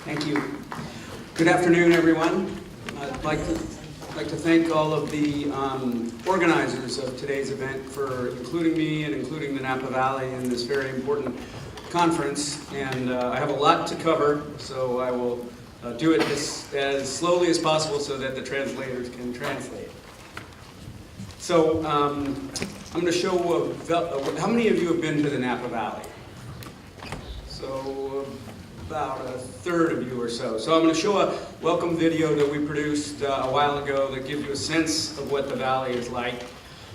Thank you. Good afternoon, everyone. I'd like to thank all of the organizers of today's event for including me and including the Napa Valley in this very important conference. And I have a lot to cover, so I will do it as slowly as possible so that the translators can translate. So I'm going to show how many of you have been to the Napa Valley? So about a third of you or so. So I'm going to show a welcome video that we produced a while ago that gives you a sense of what the valley is like.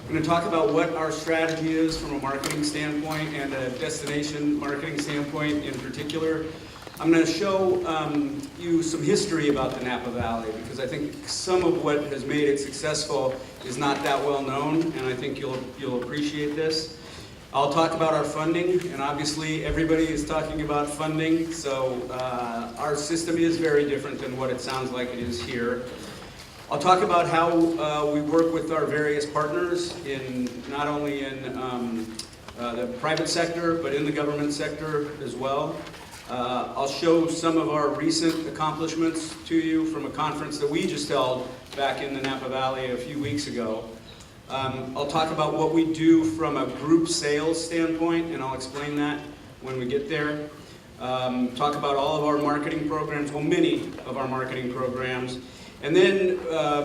I'm going to talk about what our strategy is from a marketing standpoint and a destination marketing standpoint in particular. I'm going to show you some history about the Napa Valley because I think some of what has made it successful is not that well known, and I think you'll appreciate this. I'll talk about our funding, and obviously everybody is talking about funding, so our system is very different than what it sounds like it is here. I'll talk about how we work with our various partners not only in the private sector, but in the government sector as well. I'll show some of our recent accomplishments to you from a conference that we just held back in the Napa Valley a few weeks ago. I'll talk about what we do from a group sales standpoint, and I'll explain that when we get there. Talk about all of our marketing programs, well, many of our marketing programs. And then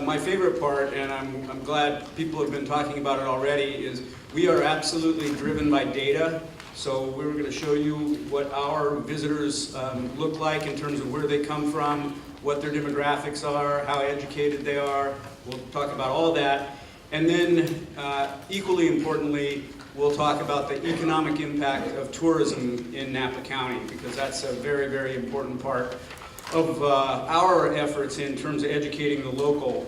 my favorite part, and I'm glad people have been talking about it already, is we are absolutely driven by data. So we're going to show you what our visitors look like in terms of where they come from, what their demographics are, how educated they are. We'll talk about all that. And then, equally importantly, we'll talk about the economic impact of tourism in Napa County, because that's a very, very important part of our efforts in terms of educating the local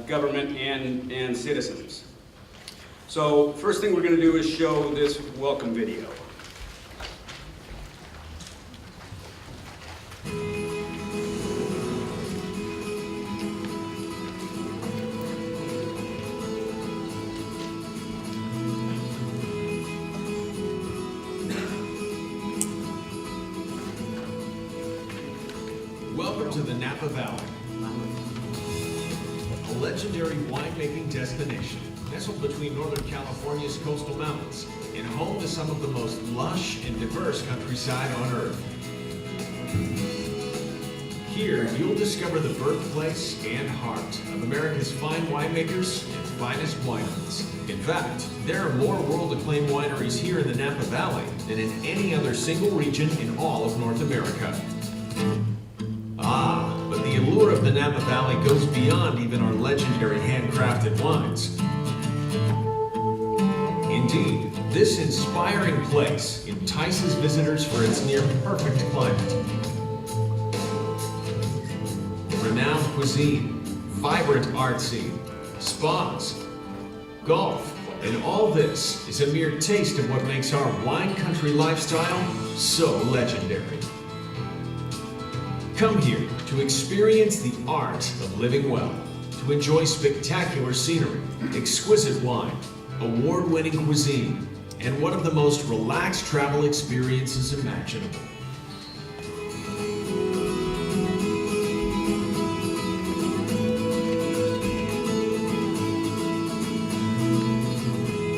government and citizens. So, first thing we're going to do is show this welcome video. Welcome to the Napa Valley, a legendary winemaking destination nestled between Northern California's coastal mountains and home to some of the most lush and diverse countryside on Earth. Here, you'll discover the birthplace and heart of America's fine winemakers and finest wineries. In fact, there are more world-acclaimed wineries here in the Napa Valley than in any other single region in all of North America. But the allure of the Napa Valley goes beyond even our legendary handcrafted wines. Indeed, this inspiring place entices visitors for its near-perfect climate. Renowned cuisine, vibrant art scene, spas, golf, and all this is a mere taste of what makes our wine country lifestyle so legendary. Come here to experience the art of living well, to enjoy spectacular scenery, exquisite wine, award-winning cuisine, and one of the most relaxed travel experiences imaginable.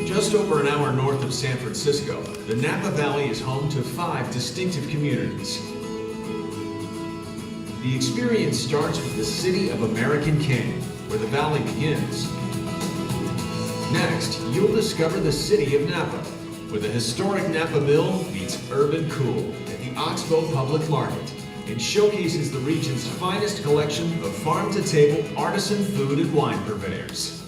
Just over an hour north of San Francisco, the Napa Valley is home to 5 distinctive communities. The experience starts with the city of American Canyon, where the valley begins. Next, you'll discover the city of Napa, where the historic Napa Mill meets urban cool at the Oxbow Public Market and showcases the region's finest collection of farm-to-table artisan food and wine purveyors.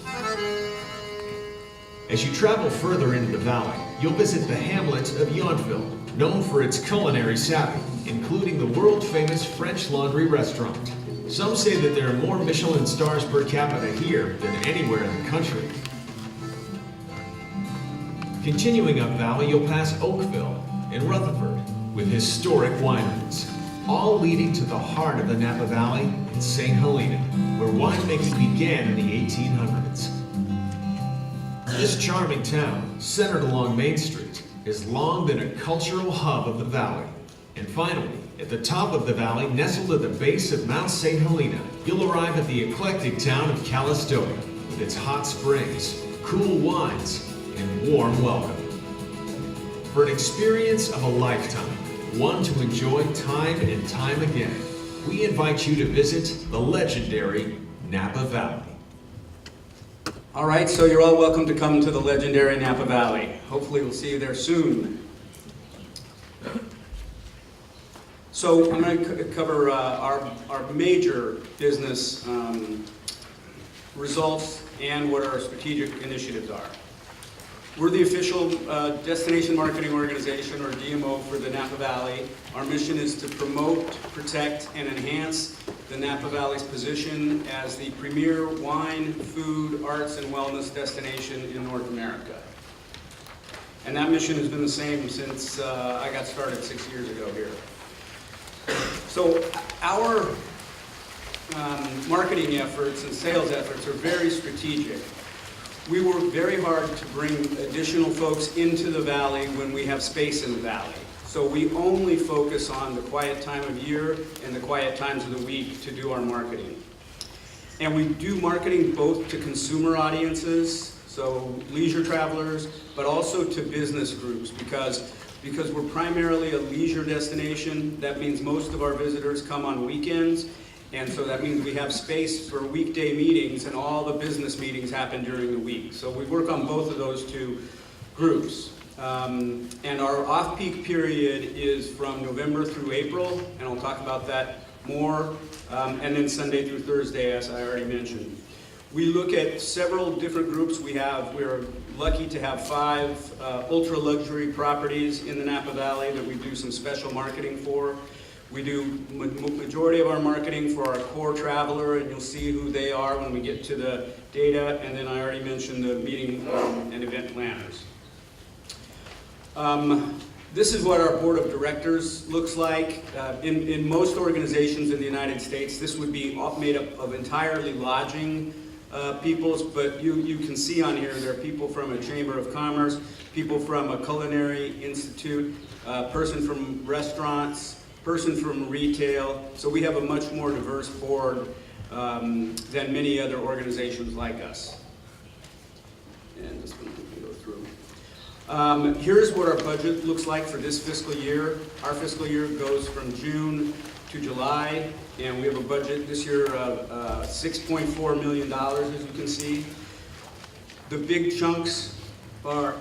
As you travel further into the valley, you'll visit the hamlet of Yountville, known for its culinary savvy, including the world-famous French Laundry restaurant. Some say that there are more Michelin stars per capita here than anywhere in the country. Continuing up valley, you'll pass Oakville and Rutherford with historic wineries, all leading to the heart of the Napa Valley in St. Helena, where winemaking began in the 1800s. This charming town, centered along Main Street, has long been a cultural hub of the valley. And finally, At the top of the valley, nestled at the base of Mount St. Helena, you'll arrive at the eclectic town of Calistoga with its hot springs, cool wines, and warm welcome. For an experience of a lifetime, one to enjoy time and time again, we invite you to visit the legendary Napa Valley. All right, so you're all welcome to come to the legendary Napa Valley. Hopefully we'll see you there soon. So I'm going to cover our major business results and what our strategic initiatives are. We're the official destination marketing organization, or DMO, for the Napa Valley. Our mission is to promote, protect, and enhance the Napa Valley's position as the premier wine, food, arts, and wellness destination in North America. And that mission has been the same since I got started 6 years ago here. So our marketing efforts and sales efforts are very strategic. We work very hard to bring additional folks into the valley when we have space in the valley. So we only focus on the quiet time of year and the quiet times of the week to do our marketing. And we do marketing both to consumer audiences, so leisure travelers, but also to business groups, because we're primarily a leisure destination. That means most of our visitors come on weekends, and so that means we have space for weekday meetings, and all the business meetings happen during the week. So we work on both of those two groups. And our off-peak period is from November through April, and I'll talk about that more, and then Sunday through Thursday, as I already mentioned. We look at several different groups. We're lucky to have 5 ultra-luxury properties in the Napa Valley that we do some special marketing for. We do majority of our marketing for our core traveler, and you'll see who they are when we get to the data, and then I already mentioned the meeting and event planners. This is what our board of directors looks like. In most organizations in the United States, this would be made up of entirely lodging peoples, but you can see on here there are people from a chamber of commerce, people from a culinary institute, person from restaurants, person from retail. So we have a much more diverse board than many other organizations like us. And this one we can go through. Here's what our budget looks like for this fiscal year. Our fiscal year goes from June to July, and we have a budget this year of $6.4 million, as you can see. The big chunks are,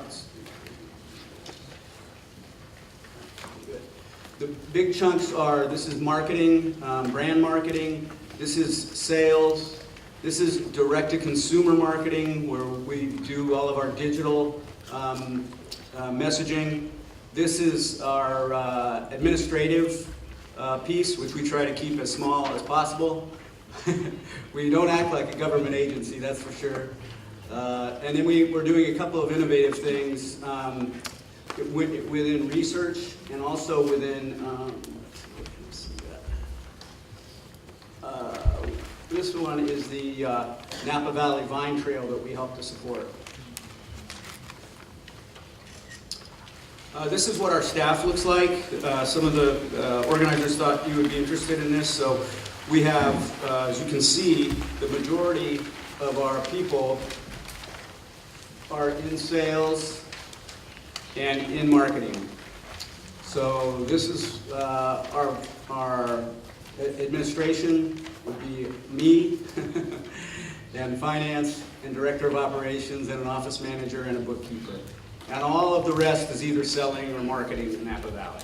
this is marketing, brand marketing, this is sales, this is direct-to-consumer marketing, where we do all of our digital messaging. This is our administrative piece, which we try to keep as small as possible. We don't act like a government agency, that's for sure. And then we're doing a couple of innovative things within research and also within, this one is the Napa Valley Vine Trail that we help to support. This is what our staff looks like. Some of the organizers thought you would be interested in this. So we have, as you can see, the majority of our people are in sales and in marketing. So this is our administration would be me, and finance, and director of operations, and an office manager, and a bookkeeper. And all of the rest is either selling or marketing in Napa Valley.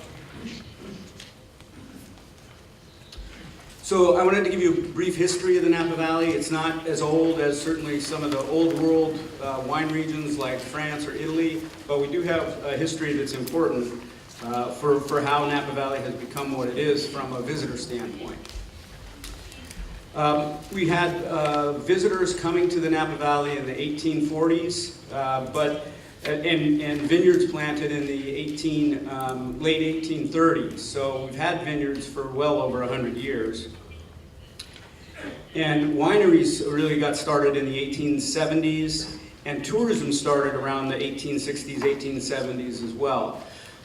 So I wanted to give you a brief history of the Napa Valley. It's not as old as certainly some of the old world wine regions like France or Italy, but we do have a history that's important for how Napa Valley has become what it is from a visitor standpoint. We had visitors coming to the Napa Valley in the 1840s, and vineyards planted in the late 1830s. So we've had vineyards for well over 100 years. And wineries really got started in the 1870s, and tourism started around the 1860s, 1870s as well.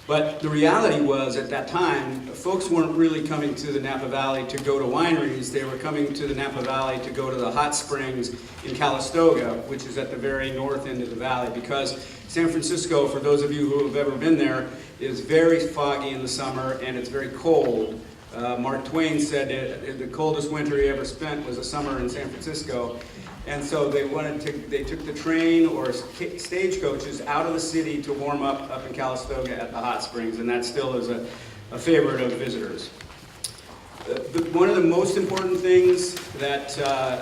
But the reality was, at that time, folks weren't really coming to the Napa Valley to go to wineries. They were coming to the Napa Valley to go to the hot springs in Calistoga, which is at the very north end of the valley, because San Francisco, for those of you who have ever been there, is very foggy in the summer and it's very cold. Mark Twain said the coldest winter he ever spent was a summer in San Francisco. And so they took the train or stagecoaches out of the city to warm up in Calistoga at the hot springs, and that still is a favorite of visitors. One of the most important things that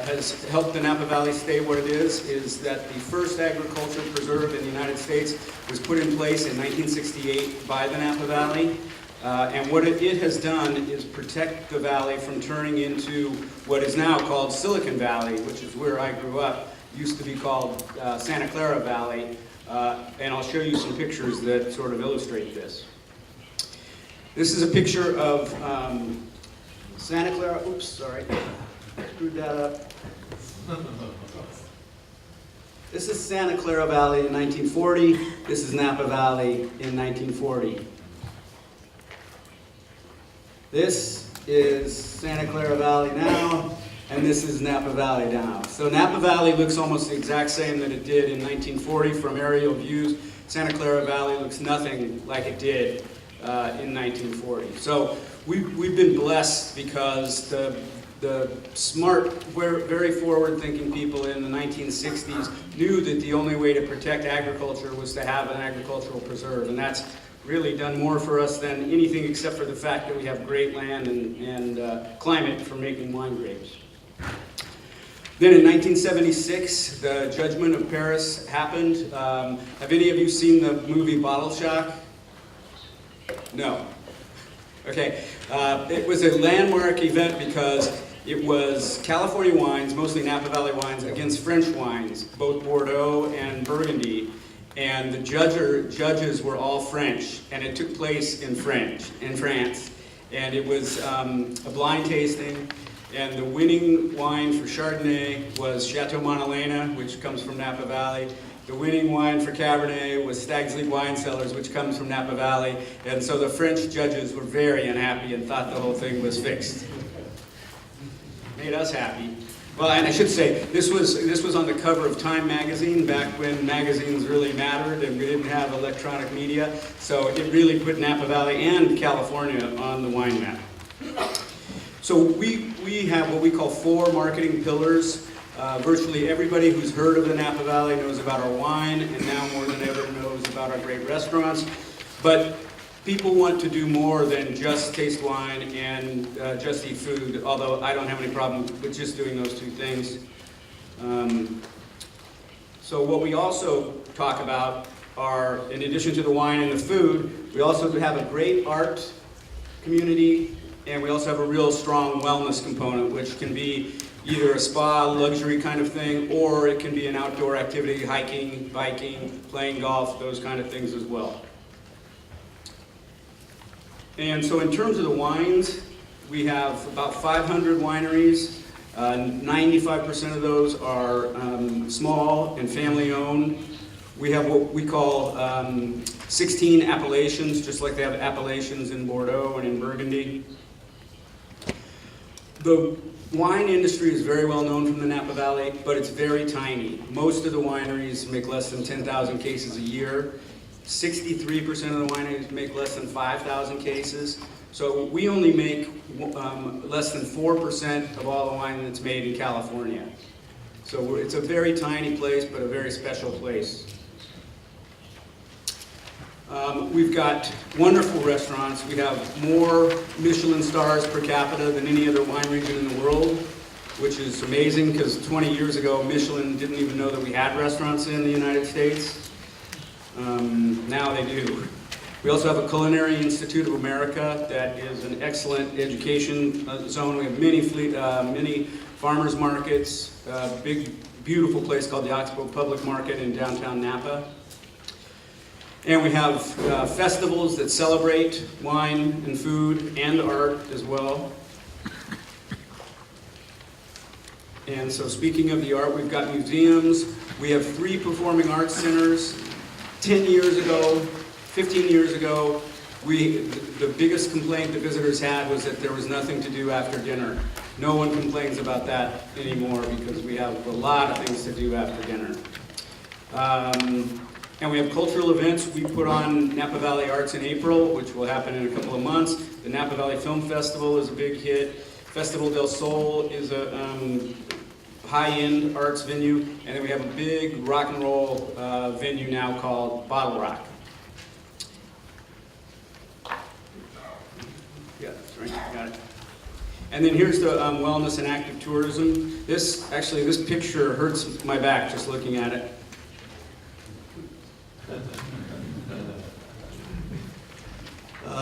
has helped the Napa Valley stay what it is that the first agriculture preserve in the United States was put in place in 1968 by the Napa Valley. And what it has done is protect the valley from turning into what is now called Silicon Valley, which is where I grew up. It used to be called Santa Clara Valley. And I'll show you some pictures that sort of illustrate this. This is a picture of Santa Clara. Oops, sorry. Screwed that up. This is Santa Clara Valley in 1940. This is Napa Valley in 1940. This is Santa Clara Valley now, and this is Napa Valley now. So Napa Valley looks almost the exact same that it did in 1940 from aerial views. Santa Clara Valley looks nothing like it did in 1940. So we've been blessed because the smart, very forward-thinking people in the 1960s knew that the only way to protect agriculture was to have an agricultural preserve, and that's really done more for us than anything except for the fact that we have great land and climate for making wine grapes. Then in 1976, the Judgment of Paris happened. Have any of you seen the movie Bottle Shock? No. Okay. It was a landmark event because it was California wines, mostly Napa Valley wines, against French wines, both Bordeaux and Burgundy. And the judges were all French, and it took place in France. And it was a blind tasting, and the winning wine for Chardonnay was Chateau Montelena, which comes from Napa Valley. The winning wine for Cabernet was Stag's Leap Wine Cellars, which comes from Napa Valley. And so the French judges were very unhappy and thought the whole thing was fixed. Made us happy. Well, and I should say, this was on the cover of Time magazine back when magazines really mattered and we didn't have electronic media. So it really put Napa Valley and California on the wine map. So we have what we call 4 marketing pillars. Virtually everybody who's heard of the Napa Valley knows about our wine, and now more than ever knows about our great restaurants. But people want to do more than just taste wine and just eat food, although I don't have any problem with just doing those 2 things. So what we also talk about are, in addition to the wine and the food, we also have a great art community, and we also have a real strong wellness component, which can be either a spa, luxury kind of thing, or it can be an outdoor activity, hiking, biking, playing golf, those kind of things as well. And so in terms of the wines, we have about 500 wineries. 95% of those are small and family-owned. We have what we call 16 appellations, just like they have appellations in Bordeaux and in Burgundy. The wine industry is very well known from the Napa Valley, but it's very tiny. Most of the wineries make less than 10,000 cases a year. 63% of the wineries make less than 5,000 cases. So we only make less than 4% of all the wine that's made in California. So it's a very tiny place, but a very special place. We've got wonderful restaurants. We have more Michelin stars per capita than any other wine region in the world, which is amazing because 20 years ago, Michelin didn't even know that we had restaurants in the United States. Now they do. We also have a Culinary Institute of America that is an excellent education zone. We have many farmers markets, a big, beautiful place called the Oxbow Public Market in downtown Napa. And we have festivals that celebrate wine and food and art as well. And so speaking of the art, we've got museums. We have 3 performing arts centers. 10 years ago, 15 years ago, The biggest complaint the visitors had was that there was nothing to do after dinner. No one complains about that anymore because we have a lot of things to do after dinner. And we have cultural events. We put on Napa Valley Arts in April, which will happen in a couple of months. The Napa Valley Film Festival is a big hit. Festival del Sol is a high-end arts venue. And then we have a big rock and roll venue now called Bottle Rock. Yeah, that's right, got it. And then here's the wellness and active tourism. This picture hurts my back just looking at it.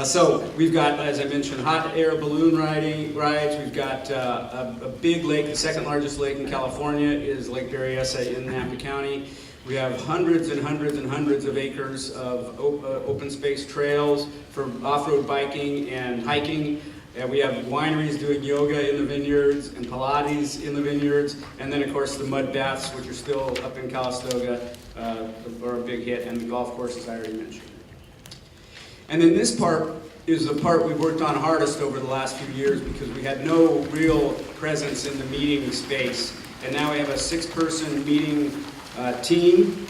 So we've got, as I mentioned, hot air balloon rides. We've got a big lake. The second largest lake in California is Lake Berryessa in Napa County. We have hundreds and hundreds and hundreds of acres of open space trails for off-road biking and hiking. And we have wineries doing yoga in the vineyards and Pilates in the vineyards. And then, of course, the mud baths, which are still up in Calistoga, are a big hit, and the golf courses I already mentioned. And then this part is the part we've worked on hardest over the last few years because we had no real presence in the meeting space. And now we have a 6-person meeting team.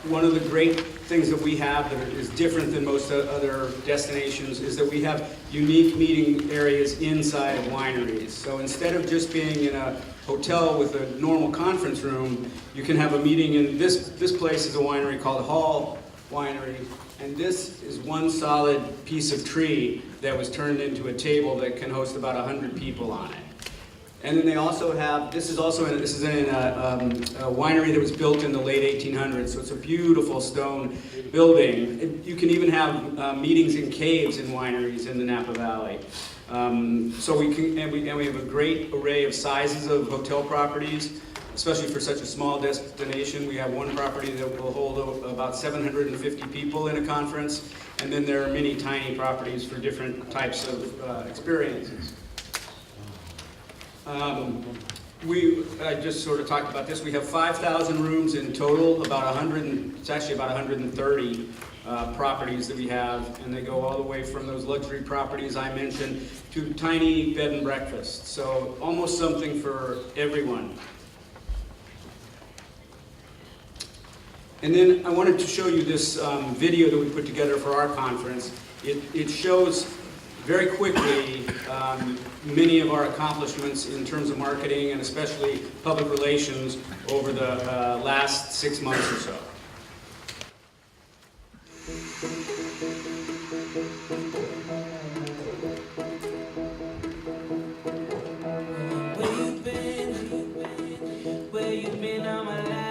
One of the great things that we have that is different than most other destinations is that we have unique meeting areas inside of wineries. So instead of just being in a hotel with a normal conference room, you can have a meeting in this place is a winery called Hall Winery, and this is one solid piece of tree that was turned into a table that can host about 100 people on it. And then they also have, this is in a winery that was built in the late 1800s, so it's a beautiful stone building. You can even have meetings in caves in wineries in the Napa Valley. So we have a great array of sizes of hotel properties, especially for such a small destination. We have one property that will hold about 750 people in a conference, and then there are many tiny properties for different types of experiences. I just sort of talked about this. We have 5,000 rooms in total, it's actually about 130 properties that we have, and they go all the way from those luxury properties I mentioned to tiny bed and breakfasts. So almost something for everyone. And then I wanted to show you this video that we put together for our conference. It shows very quickly many of our accomplishments in terms of marketing and especially public relations over the last 6 months or so. Where you been all my life?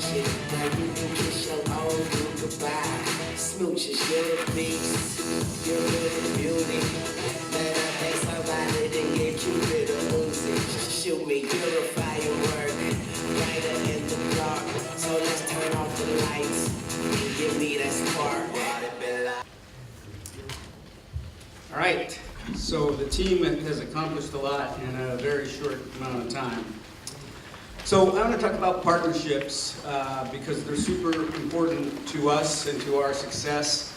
smooches. Now you can kiss your old dude goodbye. Smooches, you're a beast. You're really beauty. Let her pay somebody to get you rid of Uzi. Shoot me, you're a firework. Brighter in the dark. So let's turn off the lights and give me that spark. All right, so the team has accomplished a lot in a very short amount of time. So I want to talk about partnerships because they're super important to us and to our success.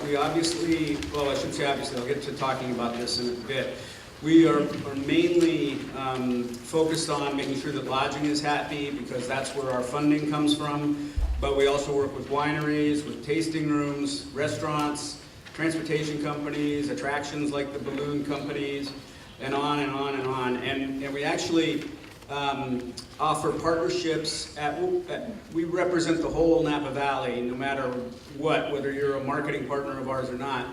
We obviously, well, I shouldn't say obviously, I'll get to talking about this in a bit. We are mainly focused on making sure that lodging is happy because that's where our funding comes from. But we also work with wineries, with tasting rooms, restaurants, transportation companies, attractions like the balloon companies, and on and on and on. And we actually offer partnerships we represent the whole Napa Valley, no matter what, whether you're a marketing partner of ours or not.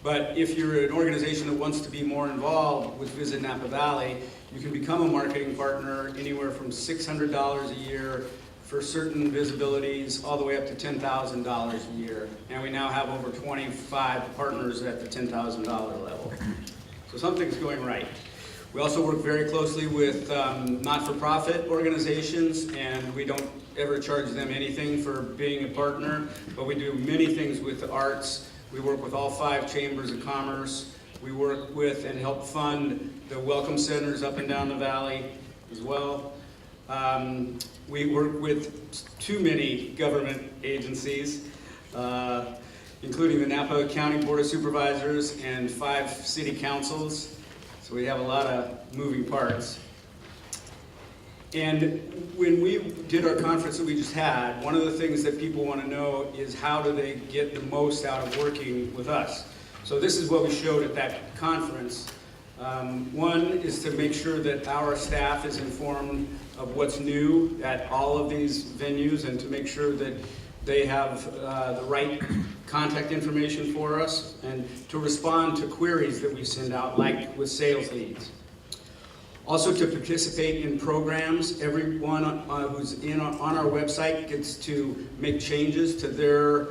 But if you're an organization that wants to be more involved with Visit Napa Valley, you can become a marketing partner anywhere from $600 a year for certain visibilities, all the way up to $10,000 a year. And we now have over 25 partners at the $10,000 level. So something's going right. We also work very closely with not-for-profit organizations, and we don't ever charge them anything for being a partner, but we do many things with the arts. We work with all 5 chambers of commerce. We work with and help fund the welcome centers up and down the valley as well. We work with too many government agencies, including the Napa County Board of Supervisors and 5 city councils. So we have a lot of moving parts. And when we did our conference that we just had, one of the things that people want to know is how do they get the most out of working with us. So this is what we showed at that conference. One is to make sure that our staff is informed of what's new at all of these venues and to make sure that they have the right contact information for us and to respond to queries that we send out, like with sales leads. Also to participate in programs. Everyone who's on our website gets to make changes to their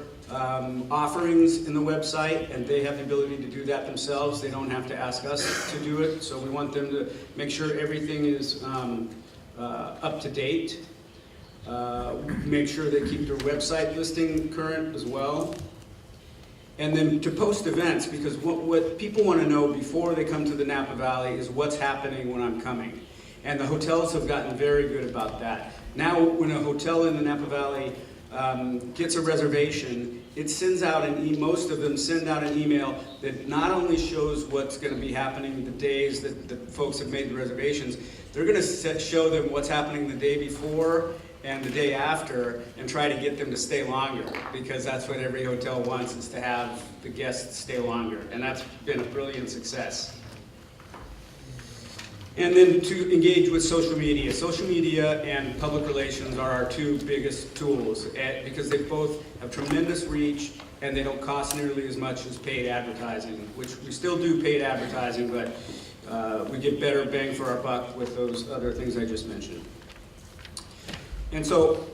offerings in the website, and they have the ability to do that themselves. They don't have to ask us to do it, so we want them to make sure everything is up to date. Make sure they keep their website listing current as well. And then to post events, because what people want to know before they come to the Napa Valley is what's happening when I'm coming. And the hotels have gotten very good about that. Now when a hotel in the Napa Valley gets a reservation, it sends out most of them send out an email that not only shows what's going to be happening the days that the folks have made the reservations, they're going to show them what's happening the day before and the day after and try to get them to stay longer, because that's what every hotel wants, is to have the guests stay longer. And that's been a brilliant success. And then to engage with social media. Social media and public relations are our 2 biggest tools because they both have tremendous reach and they don't cost nearly as much as paid advertising, which we still do paid advertising, but we get better bang for our buck with those other things I just mentioned. And so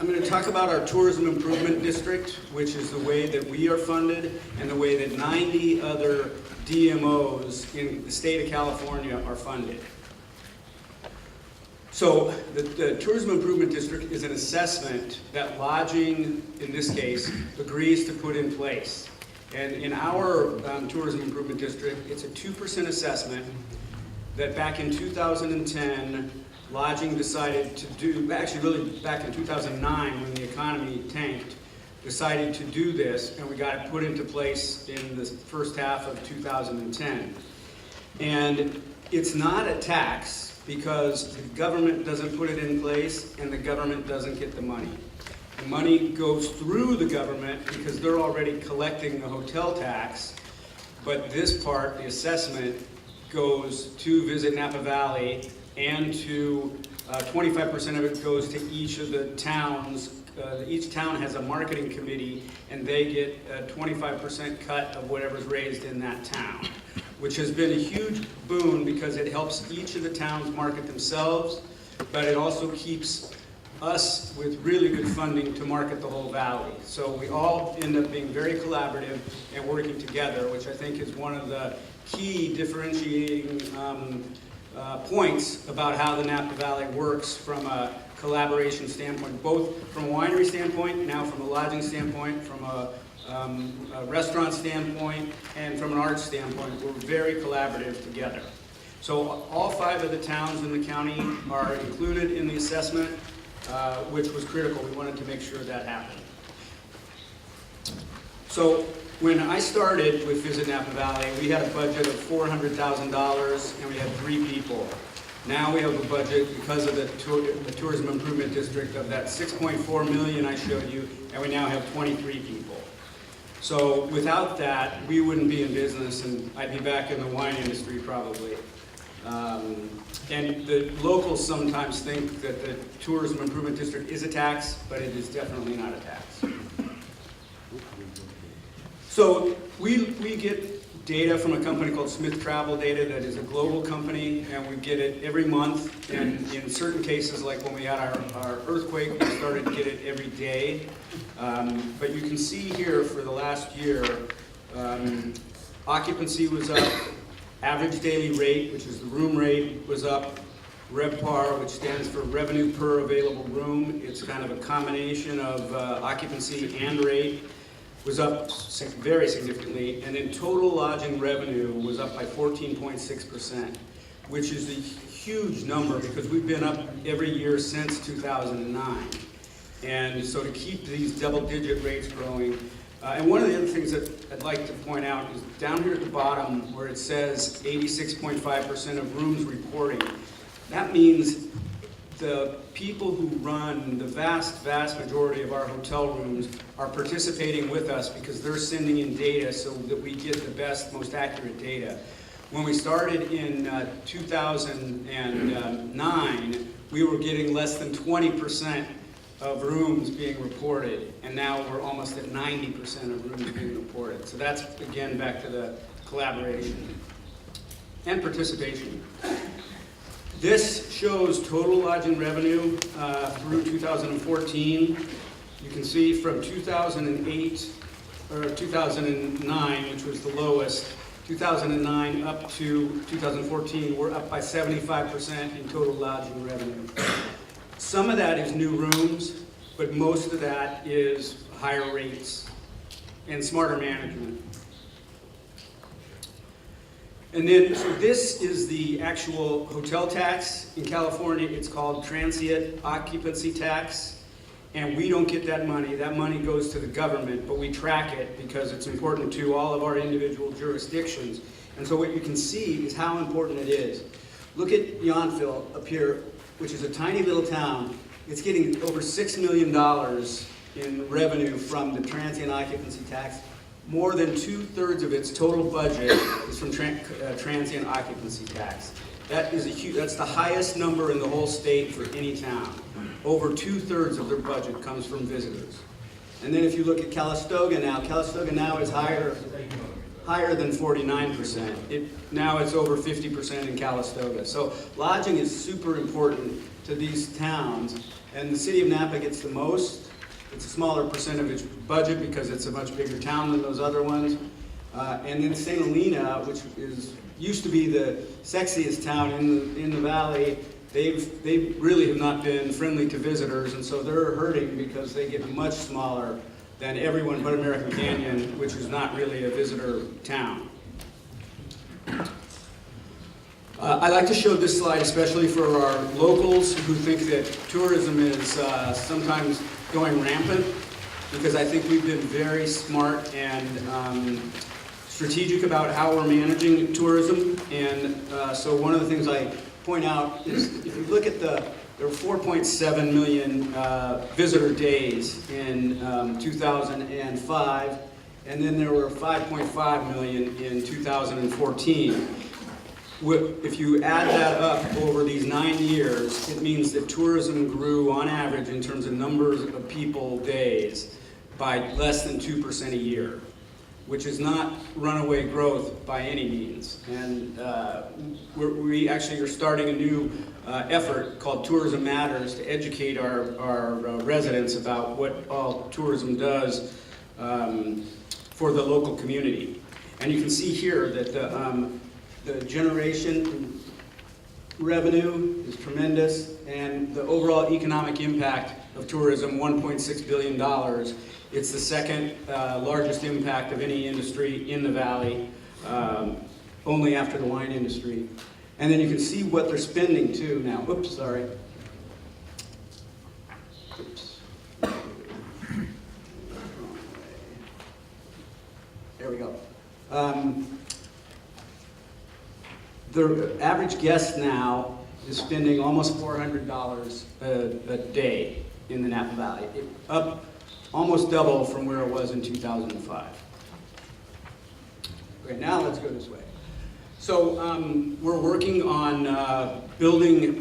I'm going to talk about our Tourism Improvement District, which is the way that we are funded and the way that 90 other DMOs in the state of California are funded. So the Tourism Improvement District is an assessment that lodging, in this case, agrees to put in place. And in our Tourism Improvement District, it's a 2% assessment that back in 2010, lodging decided to do, actually really back in 2009 when the economy tanked, decided to do this, and we got it put into place in the first half of 2010. And it's not a tax because the government doesn't put it in place and the government doesn't get the money. The money goes through the government because they're already collecting the hotel tax, but this part, the assessment, goes to Visit Napa Valley and to 25% of it goes to each of the towns. Each town has a marketing committee and they get a 25% cut of whatever's raised in that town, which has been a huge boon because it helps each of the towns market themselves, but it also keeps us with really good funding to market the whole valley. So we all end up being very collaborative and working together, which I think is one of the key differentiating points about how the Napa Valley works from a collaboration standpoint, both from a winery standpoint, now from a lodging standpoint, from a restaurant standpoint, and from an arts standpoint. We're very collaborative together. So all 5 of the towns in the county are included in the assessment, which was critical. We wanted to make sure that happened. So when I started with Visit Napa Valley, we had a budget of $400,000 and we had 3 people. Now we have a budget, because of the Tourism Improvement District, of that $6.4 million I showed you, and we now have 23 people. So without that, we wouldn't be in business, and I'd be back in the wine industry probably. And the locals sometimes think that the Tourism Improvement District is a tax, but it is definitely not a tax. So we get data from a company called Smith Travel Data that is a global company, and we get it every month. And in certain cases, like when we had our earthquake, we started to get it every day. But you can see here for the last year, occupancy was up, average daily rate, which is the room rate, was up, RevPAR, which stands for revenue per available room. It's kind of a combination of occupancy and rate, was up very significantly, and then total lodging revenue was up by 14.6%, which is a huge number because we've been up every year since 2009. And so to keep these double-digit rates growing, and one of the other things that I'd like to point out is down here at the bottom where it says 86.5% of rooms reporting. That means the people who run the vast majority of our hotel rooms are participating with us because they're sending in data so that we get the best, most accurate data. When we started in 2009, we were getting less than 20% of rooms being reported, and now we're almost at 90% of rooms being reported. So that's, again, back to the collaboration and participation. This shows total lodging revenue through 2014. You can see from 2008, or 2009, which was the lowest, 2009 up to 2014, we're up by 75% in total lodging revenue. Some of that is new rooms, but most of that is higher rates and smarter management. And then, so this is the actual hotel tax. In California, it's called transient occupancy tax. And we don't get that money. That money goes to the government, but we track it because it's important to all of our individual jurisdictions. And so what you can see is how important it is. Look at Yountville up here, which is a tiny little town. It's getting over $6 million in revenue from the transient occupancy tax. More than 2/3 of its total budget is from transient occupancy tax. That is that's the highest number in the whole state for any town. Over 2/3 of their budget comes from visitors. And then if you look at Calistoga now is higher than 49%. Now it's over 50% in Calistoga. So lodging is super important to these towns, and the city of Napa gets the most. It's a smaller percent of its budget because it's a much bigger town than those other ones. And then St. Helena, which used to be the sexiest town in the valley, they really have not been friendly to visitors, and so they're hurting because they get much smaller than everyone but American Canyon, which is not really a visitor town. I like to show this slide especially for our locals who think that tourism is sometimes going rampant, because I think we've been very smart and strategic about how we're managing tourism. And so one of the things I point out is if you look at there were 4.7 million visitor days in 2005, and then there were 5.5 million in 2014. If you add that up over these 9 years, it means that tourism grew on average in terms of numbers of people days by less than 2% a year, which is not runaway growth by any means. And we actually are starting a new effort called Tourism Matters to educate our residents about what all tourism does for the local community. And you can see here that the generation revenue is tremendous, and the overall economic impact of tourism, $1.6 billion. It's the second largest impact of any industry in the valley, only after the wine industry. And then you can see what they're spending too now. Oops, sorry. Oops. There we go. The average guest now is spending almost $400 a day in the Napa Valley, up almost double from where it was in 2005. Okay, now let's go this way. So we're working on building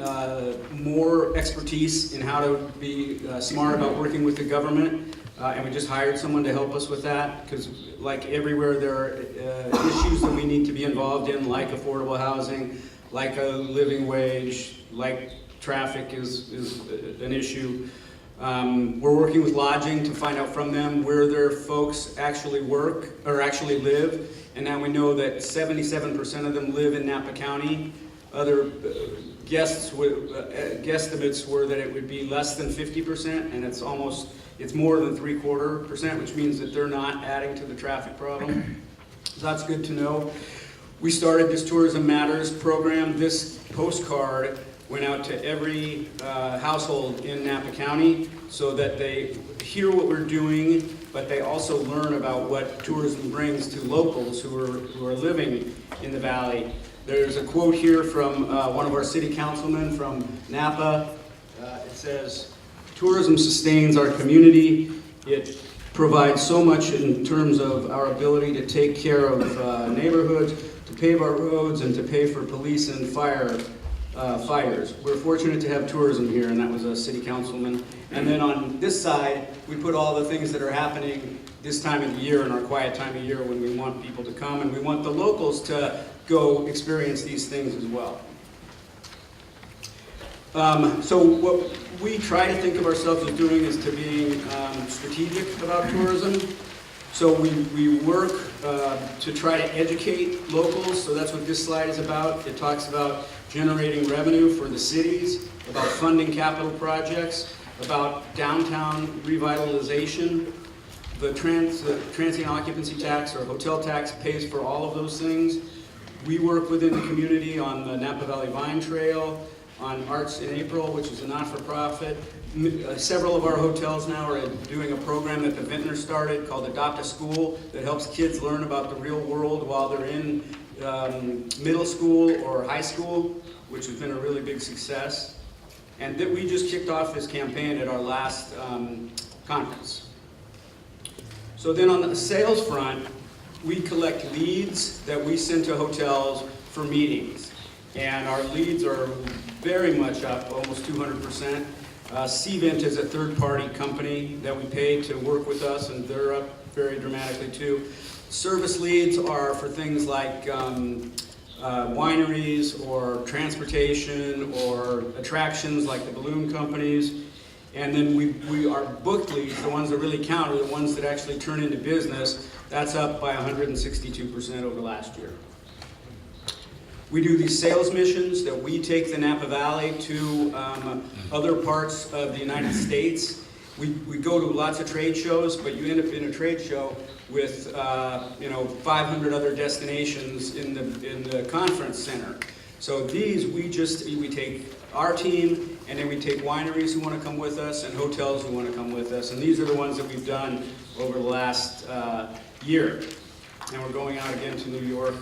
more expertise in how to be smart about working with the government, and we just hired someone to help us with that, because like everywhere there are issues that we need to be involved in, like affordable housing, like a living wage, like traffic is an issue. We're working with lodging to find out from them where their folks actually work or actually live. And now we know that 77% of them live in Napa County. Other guesstimates were that it would be less than 50%, and it's more than 3/4%, which means that they're not adding to the traffic problem. So that's good to know. We started this Tourism Matters program. This postcard went out to every household in Napa County so that they hear what we're doing, but they also learn about what tourism brings to locals who are living in the valley. There's a quote here from one of our city councilmen from Napa. It says, "Tourism sustains our community. It provides so much in terms of our ability to take care of neighborhoods, to pave our roads, and to pay for police and fires. We're fortunate to have tourism here," and that was a city councilman. And then on this side, we put all the things that are happening this time of the year, in our quiet time of year, when we want people to come, and we want the locals to go experience these things as well. So what we try to think of ourselves as doing is to be strategic about tourism. So we work to try to educate locals, so that's what this slide is about. It talks about generating revenue for the cities, about funding capital projects, about downtown revitalization. The transient occupancy tax or hotel tax pays for all of those things. We work within the community on the Napa Valley Vine Trail, on Arts in April, which is a not-for-profit. Several of our hotels now are doing a program that the Vintner started called Adopt a School that helps kids learn about the real world while they're in middle school or high school, which has been a really big success. And that we just kicked off this campaign at our last conference. So then on the sales front, we collect leads that we send to hotels for meetings. And our leads are very much up, almost 200%. Cvent is a third-party company that we pay to work with us, and they're up very dramatically too. Service leads are for things like wineries or transportation or attractions like the balloon companies. And then our booked leads, the ones that really count, are the ones that actually turn into business. That's up by 162% over last year. We do these sales missions that we take the Napa Valley to other parts of the United States. We go to lots of trade shows, but you end up in a trade show with 500 other destinations in the conference center. So these we take our team, and then we take wineries who want to come with us and hotels who want to come with us, and these are the ones that we've done over the last year. And we're going out again to New York,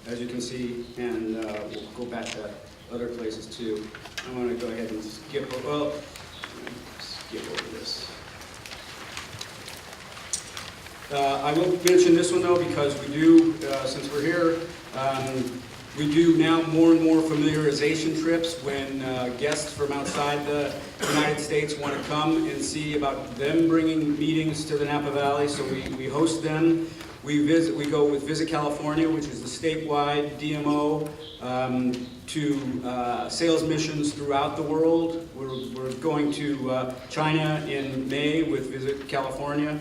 as you can see, and we'll go back to other places too. I'm going to go ahead and skip over this. I will mention this one though, because we do, since we're here, We do now more and more familiarization trips when guests from outside the United States want to come and see about them bringing meetings to the Napa Valley. So we host them. We go with Visit California, which is the statewide DMO, to sales missions throughout the world. We're going to China in May with Visit California.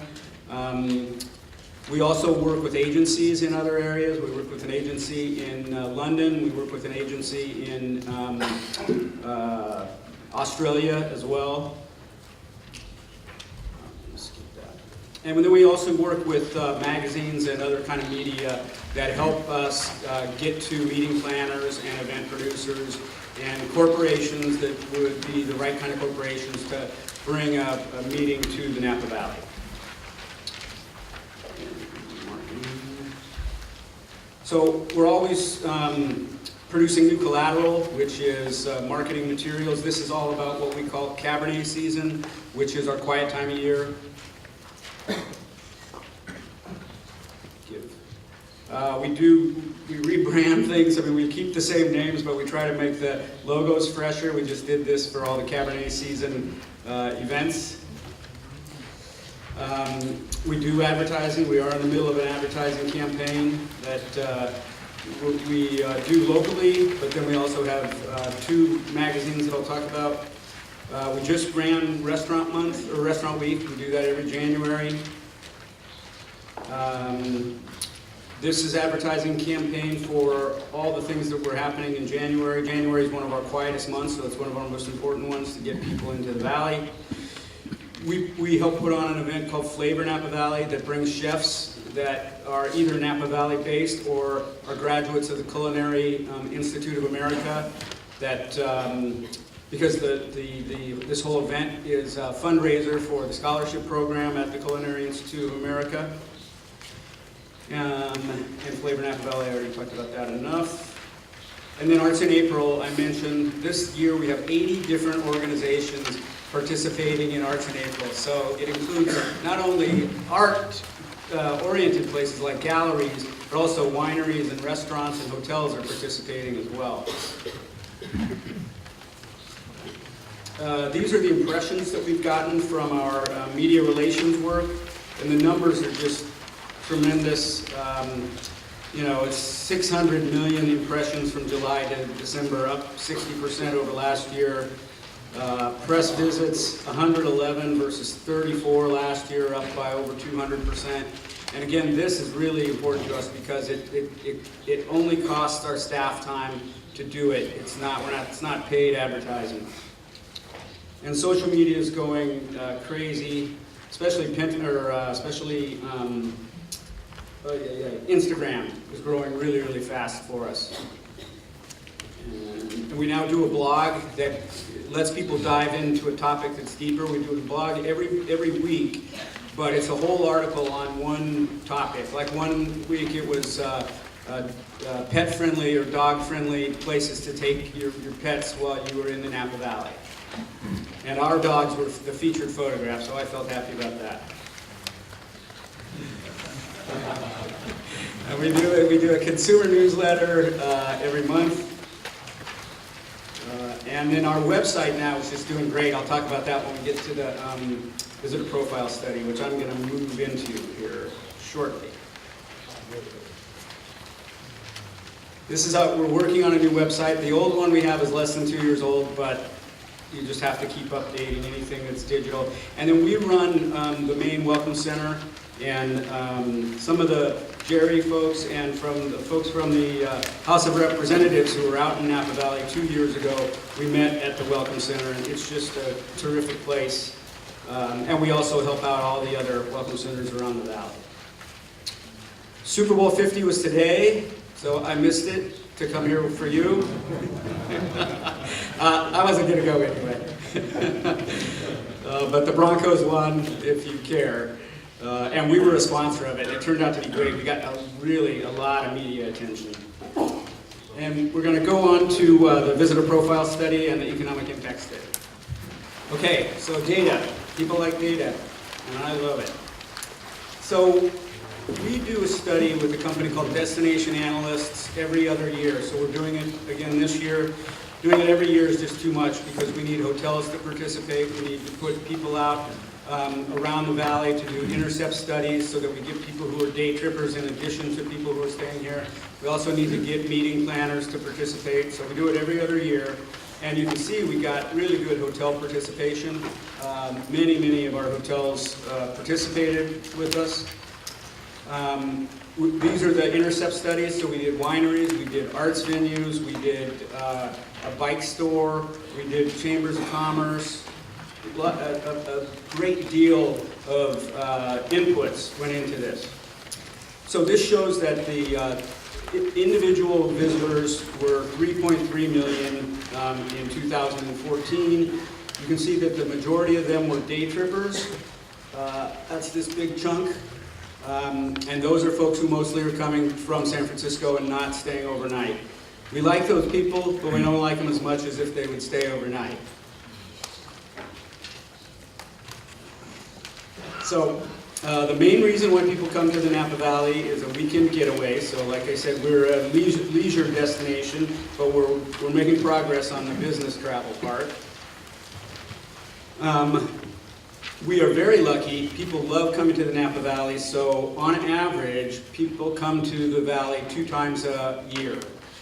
We also work with agencies in other areas. We work with an agency in London. We work with an agency in Australia as well. Skip that. And then we also work with magazines and other kind of media that help us get to meeting planners and event producers and corporations that would be the right kind of corporations to bring a meeting to the Napa Valley. So we're always producing new collateral, which is marketing materials. This is all about what we call Cabernet season, which is our quiet time of year. We rebrand things. I mean, we keep the same names, but we try to make the logos fresher. We just did this for all the Cabernet season events. We do advertising. We are in the middle of an advertising campaign that we do locally, but then we also have 2 magazines that I'll talk about. We just ran Restaurant Month, or Restaurant Week. We do that every January. This is advertising campaign for all the things that were happening in January. January is one of our quietest months, so it's one of our most important ones to get people into the valley. We help put on an event called Flavor Napa Valley that brings chefs that are either Napa Valley based or are graduates of the Culinary Institute of America. That because this whole event is a fundraiser for the scholarship program at the Culinary Institute of America. And Flavor Napa Valley, I already talked about that enough. And then Arts in April, I mentioned this year we have 80 different organizations participating in Arts in April. So it includes not only art-oriented places like galleries, but also wineries and restaurants and hotels are participating as well. These are the impressions that we've gotten from our media relations work, and the numbers are just tremendous. It's 600 million impressions from July to December, up 60% over last year. Press visits, 111 versus 34 last year, up by over 200%. And again, this is really important to us because it only costs our staff time to do it. It's not paid advertising. And social media is going crazy, especially Instagram is growing really, really fast for us. And we now do a blog that lets people dive into a topic that's deeper. We do a blog every week, but it's a whole article on one topic. Like one week it was pet-friendly or dog-friendly places to take your pets while you were in the Napa Valley. And our dogs were the featured photograph, so I felt happy about that. And we do a consumer newsletter every month. And then our website now is just doing great. I'll talk about that when we get to the visitor profile study, which I'm going to move into here shortly. This is how we're working on a new website. The old one we have is less than 2 years old, but you just have to keep updating anything that's digital. And then we run the main Welcome Center, and some of the Jerry folks and from the folks from the House of Representatives who were out in Napa Valley 2 years ago, we met at the Welcome Center, and it's just a terrific place. And we also help out all the other Welcome Centers around the valley. Super Bowl 50 was today, so I missed it to come here for you. I wasn't going to go anyway. But the Broncos won, if you care. And we were a sponsor of it. It turned out to be great. We got a lot of media attention. And we're going to go on to the visitor profile study and the economic impact study. Okay, so data. People like data, and I love it. So We do a study with a company called Destination Analysts every other year. So we're doing it again this year. Doing it every year is just too much because we need hotels to participate. We need to put people out around the valley to do intercept studies so that we get people who are day trippers in addition to people who are staying here. We also need to get meeting planners to participate. So we do it every other year. And you can see we got really good hotel participation. Many of our hotels participated with us. These are the intercept studies. So we did wineries, we did arts venues, we did a bike store, we did chambers of commerce. A great deal of inputs went into this. So this shows that the individual visitors were 3.3 million in 2014. You can see that the majority of them were day trippers. That's this big chunk. And those are folks who mostly are coming from San Francisco and not staying overnight. We like those people, but we don't like them as much as if they would stay overnight. So the main reason why people come to the Napa Valley is a weekend getaway. So like I said, we're a leisure destination, but we're making progress on the business travel part. We are very lucky. People love coming to the Napa Valley. So on average, people come to the valley 2 times a year.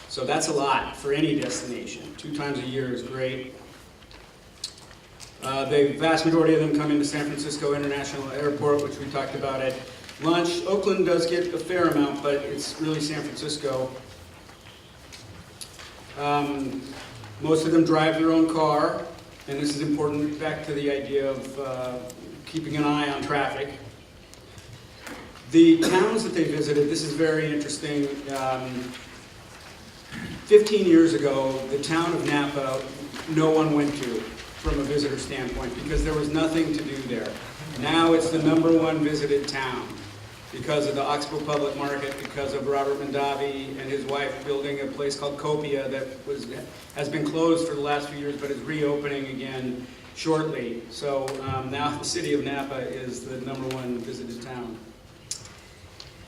So that's a lot for any destination. 2 times a year is great. The vast majority of them come into San Francisco International Airport, which we talked about at lunch. Oakland does get a fair amount, but it's really San Francisco. Most of them drive their own car, and this is important back to the idea of keeping an eye on traffic. The towns that they visited, this is very interesting. 15 years ago, the town of Napa, no one went to from a visitor standpoint because there was nothing to do there. Now it's the #1 visited town because of the Oxbow Public Market, because of Robert Mondavi and his wife building a place called Copia that has been closed for the last few years but is reopening again shortly. So now the city of Napa is the #1 visited town.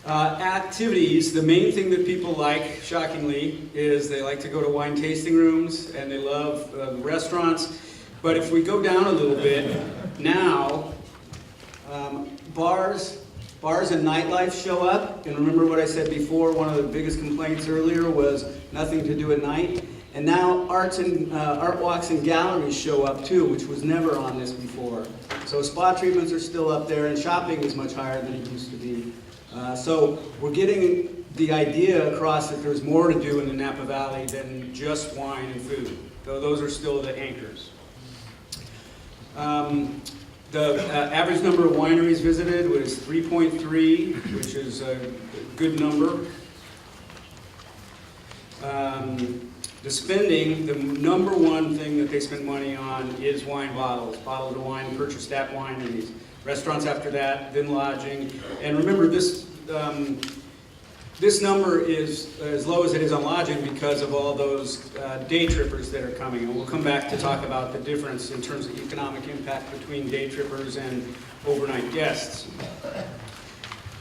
Activities, the main thing that people like, shockingly, is they like to go to wine tasting rooms and they love restaurants. But if we go down a little bit, now bars and nightlife show up. And remember what I said before, one of the biggest complaints earlier was nothing to do at night. And now art walks and galleries show up too, which was never on this before. So spa treatments are still up there, and shopping is much higher than it used to be. So we're getting the idea across that there's more to do in the Napa Valley than just wine and food, though those are still the anchors. The average number of wineries visited was 3.3, which is a good number. The spending, the #1 thing that they spend money on is wine bottles. Bottles of wine purchased at wineries. Restaurants after that, then lodging. And remember, this number is as low as it is on lodging because of all those day trippers that are coming. And we'll come back to talk about the difference in terms of economic impact between day trippers and overnight guests.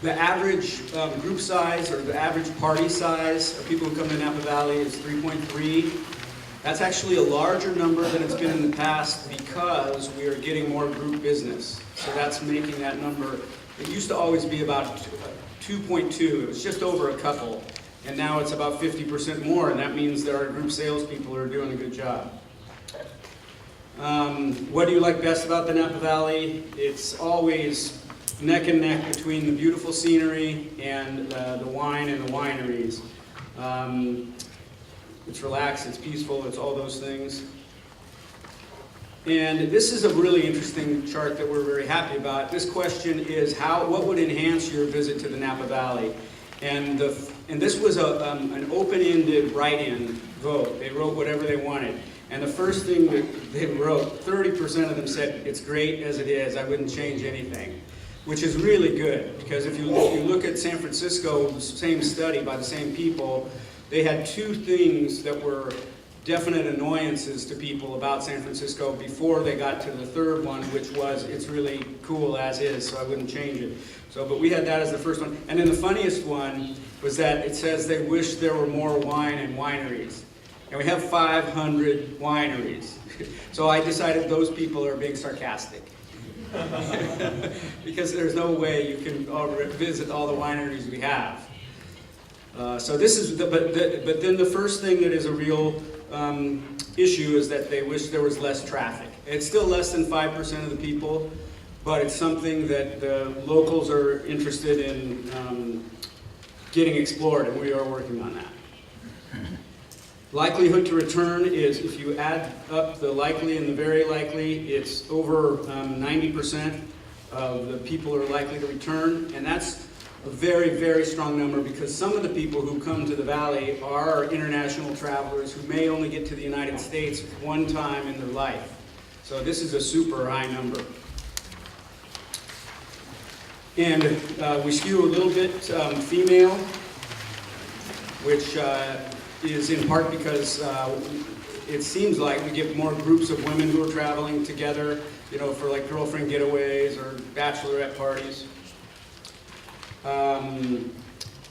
The average group size, or the average party size of people who come to Napa Valley is 3.3. That's actually a larger number than it's been in the past because we are getting more group business. So that's making that number, it used to always be about 2.2, it was just over a couple, and now it's about 50% more, and that means there are group salespeople who are doing a good job. What do you like best about the Napa Valley? It's always neck and neck between the beautiful scenery and the wine and the wineries. It's relaxed, it's peaceful, it's all those things. And this is a really interesting chart that we're very happy about. This question is what would enhance your visit to the Napa Valley? And this was an open-ended write-in vote. They wrote whatever they wanted. And the first thing that they wrote, 30% of them said, it's great as it is, I wouldn't change anything. Which is really good, because if you look at San Francisco, the same study by the same people, they had 2 things that were definite annoyances to people about San Francisco before they got to the third one, which was it's really cool as is, so I wouldn't change it. So, but we had that as the first one. And then the funniest one was that it says they wish there were more wine and wineries. And we have 500 wineries. So I decided those people are being sarcastic. Because there's no way you can visit all the wineries we have. So this is, but then the first thing that is a real issue is that they wish there was less traffic. It's still less than 5% of the people, but it's something that the locals are interested in getting explored, and we are working on that. Likelihood to return is, if you add up the likely and the very likely, it's over 90% of the people are likely to return, and that's a very, very strong number because some of the people who come to the Valley are international travelers who may only get to the United States one time in their life. So this is a super high number. And we skew a little bit female, which is in part because it seems like we get more groups of women who are traveling together, you know, for like girlfriend getaways or bachelorette parties.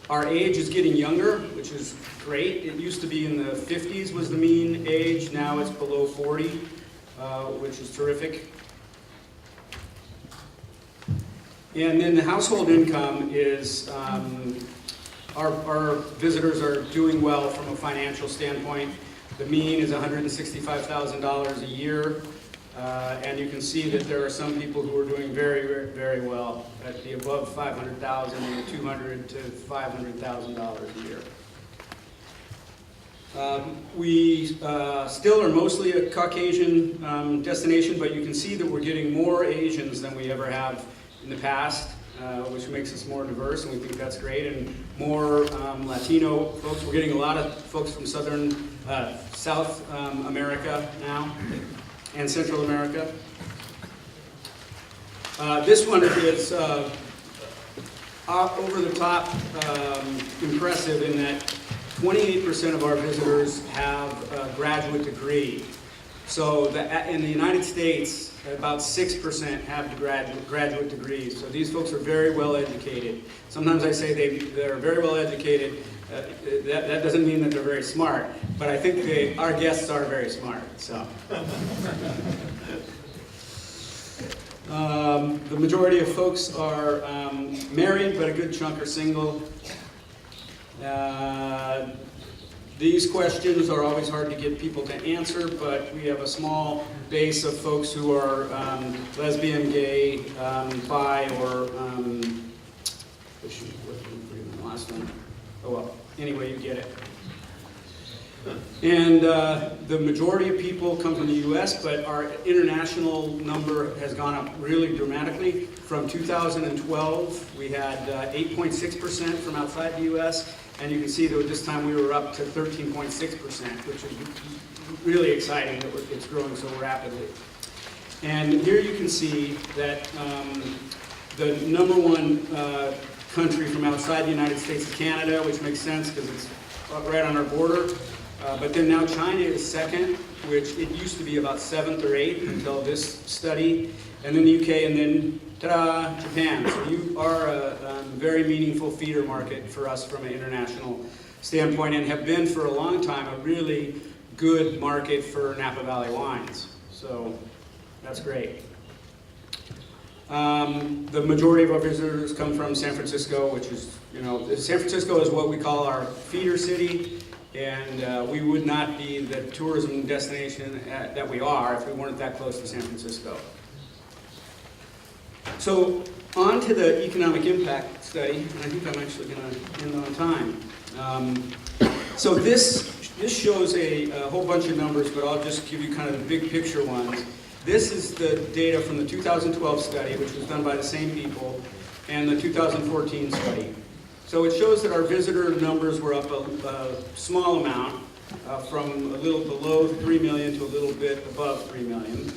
Our age is getting younger, which is great. It used to be in the 50s was the mean age. Now it's below 40, which is terrific. And then the household income is, our visitors are doing well from a financial standpoint. The mean is $165,000 a year. And you can see that there are some people who are doing very, very, very well at the above $500,000 and $200,000 to $500,000 a year. We still are mostly a Caucasian destination, but you can see that we're getting more Asians than we ever have in the past, which makes us more diverse, and we think that's great, and more Latino folks. We're getting a lot of folks from South America now, and Central America. This one is over the top impressive in that 28% of our visitors have a graduate degree. So in the United States, about 6% have graduate degrees. So these folks are very well educated. Sometimes I say they're very well educated. That doesn't mean that they're very smart, but I think our guests are very smart. So. The majority of folks are married, but a good chunk are single. These questions are always hard to get people to answer, but we have a small base of folks who are lesbian, gay, bi, or last one. Oh well, anyway, you get it. And the majority of people come from the U.S., but our international number has gone up really dramatically. From 2012, we had 8.6% from outside the U.S., and you can see that this time we were up to 13.6%, which is really exciting that it's growing so rapidly. And here you can see that the number one country from outside the United States is Canada, which makes sense because it's right on our border. But then now China is second, which it used to be about 7th or 8th until this study. And then the UK, and then, ta-da, Japan. So you are a very meaningful feeder market for us from an international standpoint, and have been for a long time a really good market for Napa Valley wines. So that's great. The majority of our visitors come from San Francisco, which is, you know, San Francisco is what we call our feeder city. And we would not be the tourism destination that we are if we weren't that close to San Francisco. So on to the economic impact study, and I think I'm actually going to end on time. So this shows a whole bunch of numbers, but I'll just give you kind of the big picture ones. This is the data from the 2012 study, which was done by the same people, and the 2014 study. So it shows that our visitor numbers were up a small amount, from a little below 3 million to a little bit above 3 million.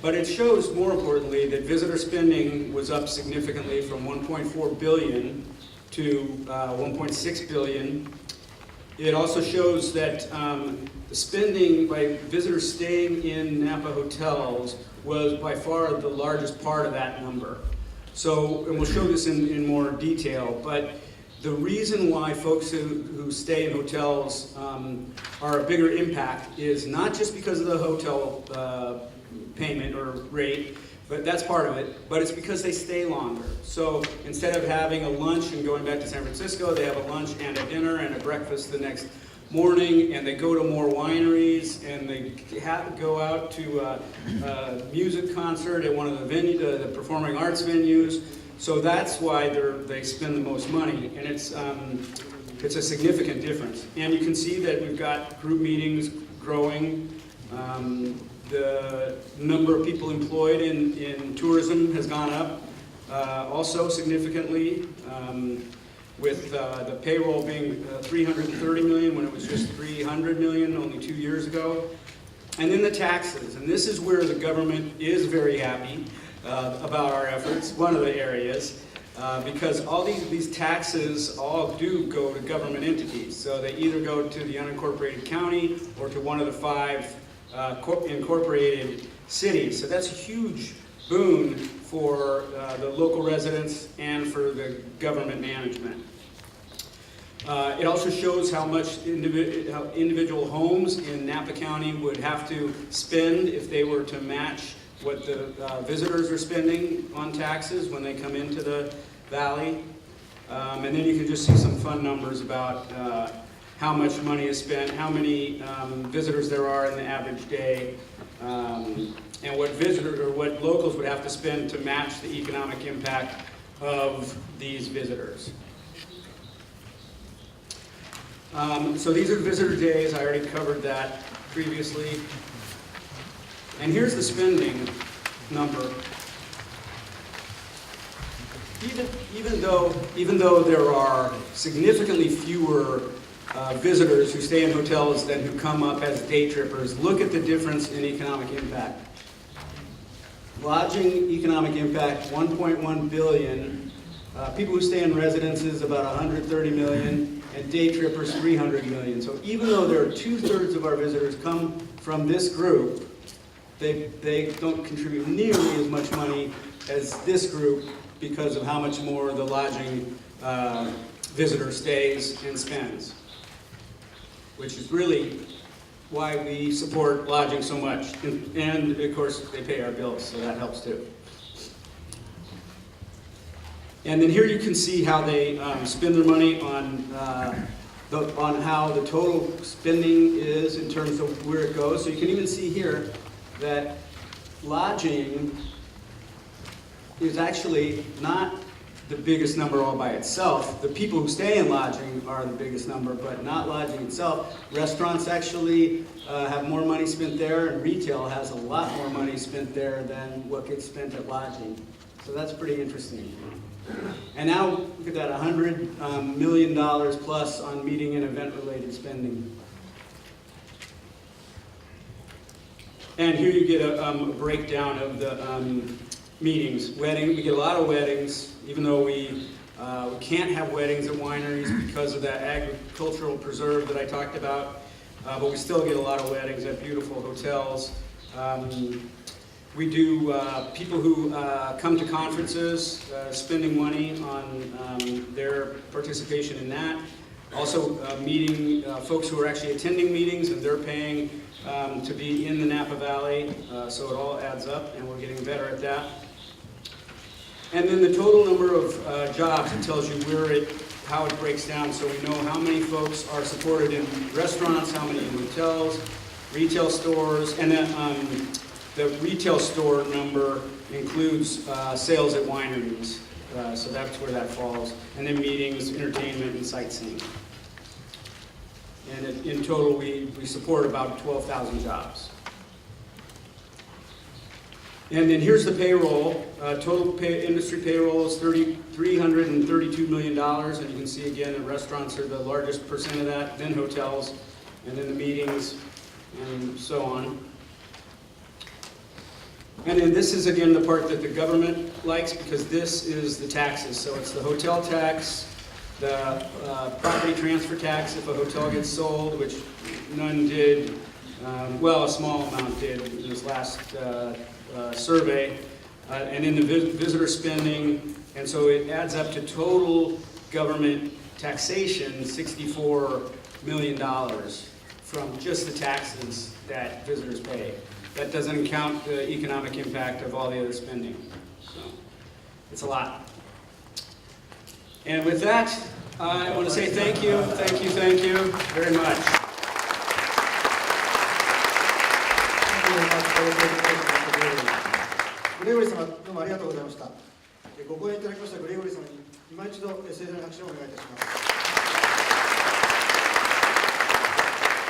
But it shows, more importantly, that visitor spending was up significantly from 1.4 billion to 1.6 billion. It also shows that the spending by visitors staying in Napa hotels was by far the largest part of that number. So, and we'll show this in more detail, but the reason why folks who stay in hotels are a bigger impact is not just because of the hotel payment or rate, but that's part of it, but it's because they stay longer. So instead of having a lunch and going back to San Francisco, they have a lunch and a dinner and a breakfast the next morning, and they go to more wineries, and they go out to a music concert at one of the performing arts venues. So that's why they spend the most money, and it's a significant difference. And you can see that we've got group meetings growing. The number of people employed in tourism has gone up also significantly, with the payroll being $330 million when it was just $300 million only 2 years ago. And then the taxes, and this is where the government is very happy about our efforts, one of the areas, because all these taxes all do go to government entities. So they either go to the unincorporated county or to one of the 5 incorporated cities. So that's a huge boon for the local residents and for the government management. It also shows how much individual homes in Napa County would have to spend if they were to match what the visitors are spending on taxes when they come into the valley. And then you can just see some fun numbers about how much money is spent, how many visitors there are in the average day, and what locals would have to spend to match the economic impact of these visitors. So these are visitor days. I already covered that previously. And here's the spending number. Even though there are significantly fewer visitors who stay in hotels than who come up as day trippers, look at the difference in economic impact. Lodging economic impact, 1.1 billion. People who stay in residences, about 130 million. And day trippers, 300 million. So even though there are 2/3 of our visitors come from this group, they don't contribute nearly as much money as this group because of how much more the lodging visitor stays and spends, which is really why we support lodging so much. And of course, they pay our bills, so that helps too. And then here you can see how they spend their money on how the total spending is in terms of where it goes. So you can even see here that lodging is actually not the biggest number all by itself. The people who stay in lodging are the biggest number, but not lodging itself. Restaurants actually have more money spent there, and retail has a lot more money spent there than what gets spent at lodging. So that's pretty interesting. And now look at that, $100 million plus on meeting and event-related spending. And here you get a breakdown of the meetings. We get a lot of weddings, even though we can't have weddings at wineries because of that agricultural preserve that I talked about. But we still get a lot of weddings at beautiful hotels. We do people who come to conferences, spending money on their participation in that. Also meeting folks who are actually attending meetings, and they're paying to be in the Napa Valley, so it all adds up, and we're getting better at that. And then the total number of jobs, it tells you how it breaks down, so we know how many folks are supported in restaurants, how many in hotels, retail stores, and then the retail store number includes sales at wineries, so that's where that falls. And then meetings, entertainment, and sightseeing. And in total, we support about 12,000 jobs. And then here's the payroll. Total industry payroll is $332 million, and you can see again that restaurants are the largest percent of that, then hotels, and then the meetings, and so on. And then this is again the part that the government likes, because this is the taxes. So it's the hotel tax, the property transfer tax if a hotel gets sold, which none did, well, a small amount did in this last survey, and then the visitor spending, and so it adds up to total government taxation, $64 million from just the taxes that visitors pay. That doesn't count the economic impact of all the other spending. So it's a lot. And with that, I want to say thank you very much. グレゴリー様、どうもありがとうございました。ご講演いただきましたグレゴリー様に今一度盛大な拍手をお願いいたします。